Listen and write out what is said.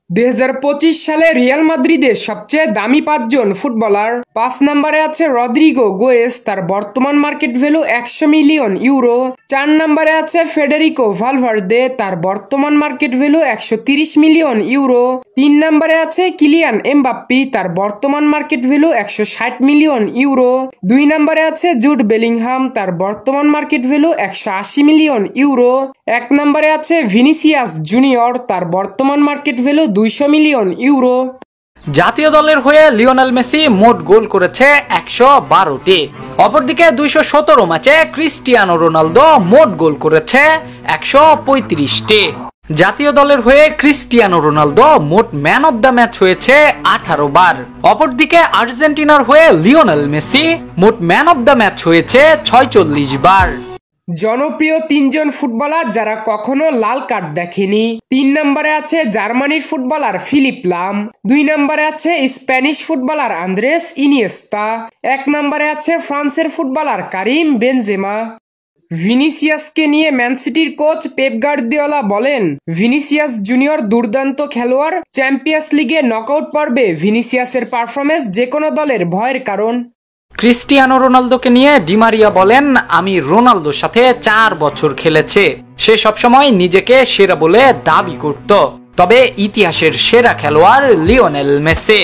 2025 সালে রিয়াল মাদ্রিদের সবচেয়ে দামি 5 জন ফুটবলার। 5 নম্বরে আছে রদ্রিগো গোয়েস, তার বর্তমান মার্কেট ভ্যালু 100 মিলিয়ন ইউরো। 4 নম্বরে আছে ফেডেরিকো ভালভার্দে, তার বর্তমান মার্কেট ভ্যালু 130 মিলিয়ন ইউরো। 3 নম্বরে আছে কিলিয়ান এমবাপ্পি, তার বর্তমান মার্কেট ভ্যালু 160 মিলিয়ন ইউরো। 2 নম্বরে আছে জুড বেলিংহাম, তার বর্তমান মার্কেট ভ্যালু 180 মিলিয়ন ইউরো। 1 নম্বরে আছে ভিনিসিয়াস জুনিয়র, তার বর্তমান মার্কেট ভ্যালু 200 মিলিয়ন ইউরো। জাতীয় দলের হয়ে লিওনেল মেসি মোট গোল করেছে 112টি। অপরদিকে 217 ম্যাচে ক্রিস্টিয়ানো রোনালদো মোট গোল করেছে 135টি। জাতীয় দলের হয়ে ক্রিস্টিয়ানো রোনালদো মোট ম্যান অব দ্য ম্যাচ হয়েছে 18 বার। অপরদিকে আর্জেন্টিনার হয়ে লিওনেল মেসি মোট ম্যান অব দ্য ম্যাচ হয়েছে 46 বার। জনপ্রিয় 3 জন ফুটবলার যারা কখনো লাল কার্ড দেখেনি। 3 নম্বরে আছে জার্মানির ফুটবলার ফিলিপ লাম। 2 নম্বরে আছে স্প্যানিশ ফুটবলার আন্দ্রেস ইনিয়েস্তা। 1 নম্বরে আছে ফ্রান্সের ফুটবলার কারিম বেনজেমা। ভিনিসিয়াসকে নিয়ে ম্যান সিটির কোচ পেপ গার্দিওলা বলেন, ভিনিসিয়াস জুনিয়র দুর্দান্ত খেলোয়াড়। চ্যাম্পিয়ন্স লিগে নকআউট পর্বে ভিনিসিয়াসের পারফরমেন্স যেকোনো দলের ভয়ের কারণ। ক্রিস্টিয়ানো রোনালদোকে নিয়ে ডি মারিয়া বলেন, আমি রোনালদোর সাথে 4 বছর খেলেছে। সে সবসময় নিজেকে সেরা বলে দাবি করত, তবে ইতিহাসের সেরা খেলোয়াড় লিওনেল মেসি।